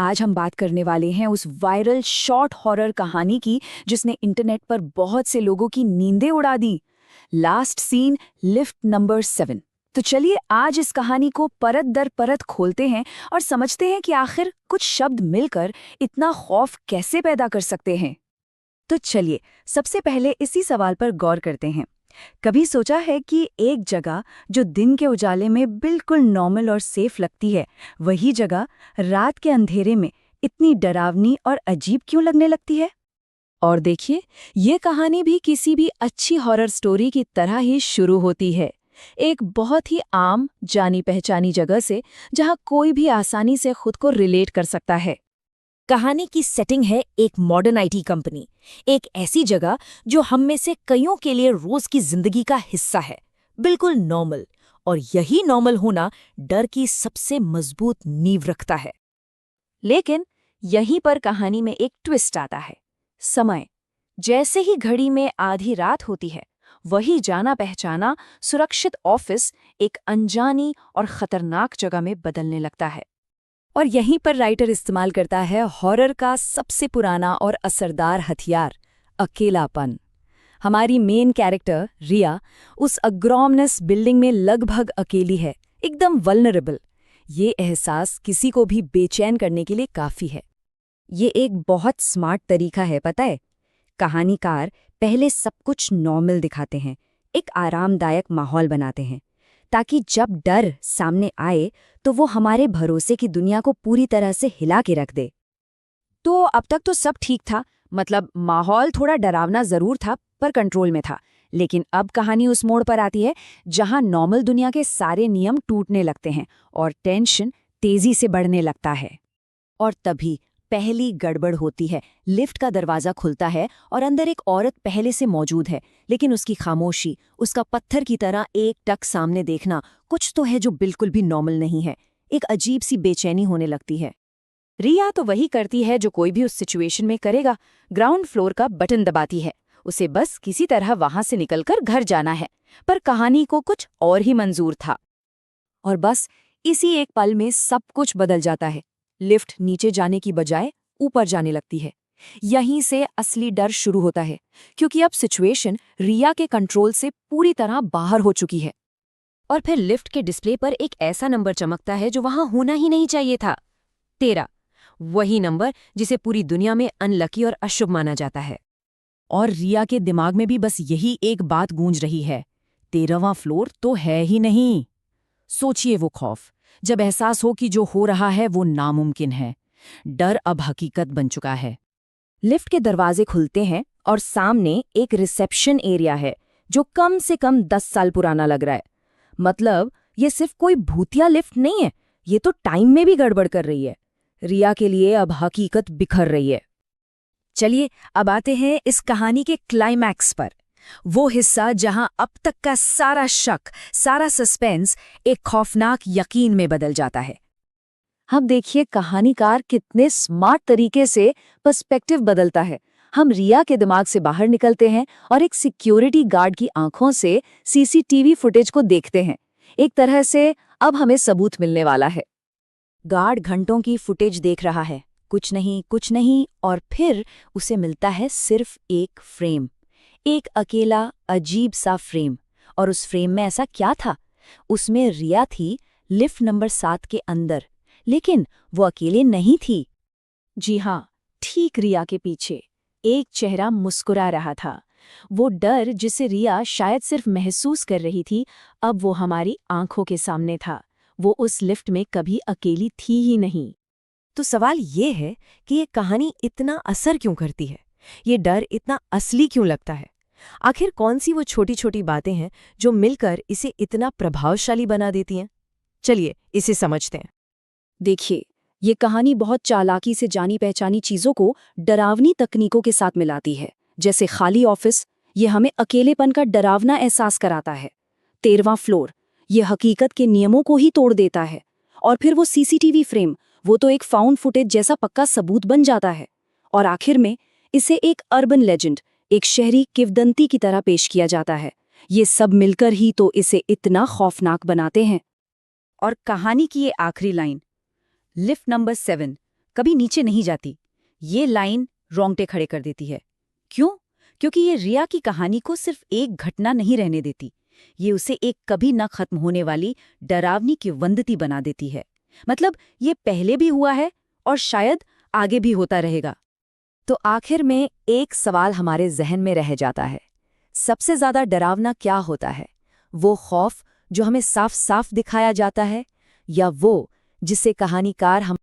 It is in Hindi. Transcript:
आज हम बात करने वाले हैं उस वायरल शॉर्ट हॉरर कहानी की जिसने इंटरनेट पर बहुत से लोगों की नींदें उड़ा दी। Last scene, lift number 7। तो चलिए आज इस कहानी को परत दर परत खोलते हैं और समझते हैं कि आखिर कुछ शब्द मिलकर इतना खौफ कैसे पैदा कर सकते हैं। तो चलिए सबसे पहले इसी सवाल पर गौर करते हैं। कभी सोचा है कि एक जगह जो दिन के उजाले में बिल्कुल नॉर्मल और सेफ लगती है, वही जगह रात के अंधेरे में इतनी डरावनी और अजीब क्यों लगने लगती है? और देखिए, ये कहानी भी किसी भी अच्छी हॉरर स्टोरी की तरह ही शुरू होती है। एक बहुत ही आम, जानी पहचानी जगह से, जहां कोई भी आसानी से खुद को रिलेट कर सकता है। कहानी की सेटिंग है एक मॉडर्न आईटी कंपनी, एक ऐसी जगह जो हम में से कईयों के लिए रोज की जिंदगी का हिस्सा है, बिल्कुल नॉर्मल। और यही नॉर्मल होना डर की सबसे मजबूत नींव रखता है। लेकिन यहीं पर कहानी में एक ट्विस्ट आता है। समय। जैसे ही घड़ी में आधी रात होती है, वही जाना पहचाना सुरक्षित ऑफिस एक अनजानी और खतरनाक जगह में बदलने लगता है। और यहीं पर राइटर इस्तेमाल करता है हॉरर का सबसे पुराना और असरदार हथियार, अकेलापन। हमारी मेन कैरेक्टर रिया उस अग्रॉमनेस बिल्डिंग में लगभग अकेली है, एकदम वल्नरेबल। ये एहसास किसी को भी बेचैन करने के लिए काफी है। ये एक बहुत स्मार्ट तरीका है, पता है। कहानीकार पहले सब कुछ नॉर्मल दिखाते हैं, एक आरामदायक माहौल बनाते हैं, ताकि जब डर सामने आए तो वो हमारे भरोसे की दुनिया को पूरी तरह से हिला के रख दे। तो अब तक तो सब ठीक था, मतलब माहौल थोड़ा डरावना जरूर था पर कंट्रोल में था। लेकिन अब कहानी उस मोड़ पर आती है जहां नॉर्मल दुनिया के सारे नियम टूटने लगते हैं और टेंशन तेजी से बढ़ने लगता है। और तभी पहली गड़बड़ होती है। लिफ्ट का दरवाजा खुलता है और अंदर एक औरत पहले से मौजूद है, लेकिन उसकी खामोशी, उसका पत्थर की तरह एक टक सामने देखना, कुछ तो है जो बिल्कुल भी नॉर्मल नहीं है। एक अजीब सी बेचैनी होने लगती है। रिया तो वही करती है जो कोई भी उस सिचुएशन में करेगा, ग्राउंड फ्लोर का बटन दबाती है। उसे बस किसी तरह वहां से निकलकर घर जाना है। पर कहानी को कुछ और ही मंजूर था। और बस इसी एक पल में सब कुछ बदल जाता है। लिफ्ट नीचे जाने की बजाय ऊपर जाने लगती है। यहीं से असली डर शुरू होता है, क्योंकि अब सिचुएशन रिया के कंट्रोल से पूरी तरह बाहर हो चुकी है। और फिर लिफ्ट के डिस्प्ले पर एक ऐसा नंबर चमकता है जो वहां होना ही नहीं चाहिए था, 13। वही नंबर जिसे पूरी दुनिया में अनलकी और अशुभ माना जाता है। और रिया के दिमाग में भी बस यही एक बात गूंज रही है, 13वां फ्लोर तो है ही नहीं। सोचिए वो खौफ, जब एहसास हो कि जो हो रहा है वो नामुमकिन है। डर अब हकीकत बन चुका है। लिफ्ट के दरवाजे खुलते हैं और सामने एक रिसेप्शन एरिया है जो कम से कम 10 साल पुराना लग रहा है। मतलब ये सिर्फ कोई भूतिया लिफ्ट नहीं है, ये तो टाइम में भी गड़बड़ कर रही है। रिया के लिए अब हकीकत बिखर रही है। चलिए अब आते हैं इस कहानी के क्लाइमैक्स पर, वो हिस्सा जहां अब तक का सारा शक, सारा सस्पेंस एक खौफनाक यकीन में बदल जाता है। अब देखिए कहानीकार कितने स्मार्ट तरीके से पर्सपेक्टिव बदलता है। हम रिया के दिमाग से बाहर निकलते हैं और एक सिक्योरिटी गार्ड की आंखों से सीसीटीवी फुटेज को देखते हैं। एक तरह से अब हमें सबूत मिलने वाला है। गार्ड घंटों की फुटेज देख रहा है, कुछ नहीं, और फिर उसे मिलता है सिर्फ एक फ्रेम, एक अकेला अजीब सा फ्रेम। और उस फ्रेम में ऐसा क्या था? उसमें रिया थी, लिफ्ट नंबर 7 के अंदर, लेकिन वो अकेले नहीं थी। जी हाँ, ठीक रिया के पीछे एक चेहरा मुस्कुरा रहा था। वो डर जिसे रिया शायद सिर्फ महसूस कर रही थी, अब वो हमारी आंखों के सामने था। वो उस लिफ्ट में कभी अकेली थी ही नहीं। तो सवाल ये है कि ये कहानी इतना असर क्यों करती है? ये डर इतना असली क्यों लगता है? आखिर कौन सी वो छोटी छोटी बातें हैं जो मिलकर इसे इतना प्रभावशाली बना देती हैं? चलिए इसे समझते हैं। देखिए, ये कहानी बहुत चालाकी से जानी पहचानी चीजों को डरावनी तकनीकों के साथ मिलाती है। जैसे खाली ऑफिस, ये हमें अकेलेपन का डरावना एहसास कराता है। 13वां फ्लोर, ये हकीकत के नियमों को ही तोड़ देता है। और फिर वो सीसीटीवी फ्रेम, वो तो एक फाउंड फुटेज जैसा पक्का सबूत बन जाता है। और आखिर में इसे एक अर्बन लेजेंड, एक शहरी किवदंती की तरह पेश किया जाता है। ये सब मिलकर ही तो इसे इतना खौफनाक बनाते हैं। और कहानी की ये आखिरी लाइन, लिफ्ट नंबर 7, कभी नीचे नहीं जाती। ये लाइन रोंगटे खड़े कर देती है। क्यों? क्योंकि ये रिया की कहानी को सिर्फ एक घटना नहीं रहने देती, ये उसे एक कभी न खत्म होने वाली डरावनी किंवदंती बना देती है। मतलब ये पहले भी हुआ है और शायद आगे भी होता रहेगा। तो आखिर में एक सवाल हमारे जहन में रह जाता है, सबसे ज्यादा डरावना क्या होता है? वो खौफ जो हमें साफ साफ दिखाया जाता है, या वो जिसे कहानीकार हम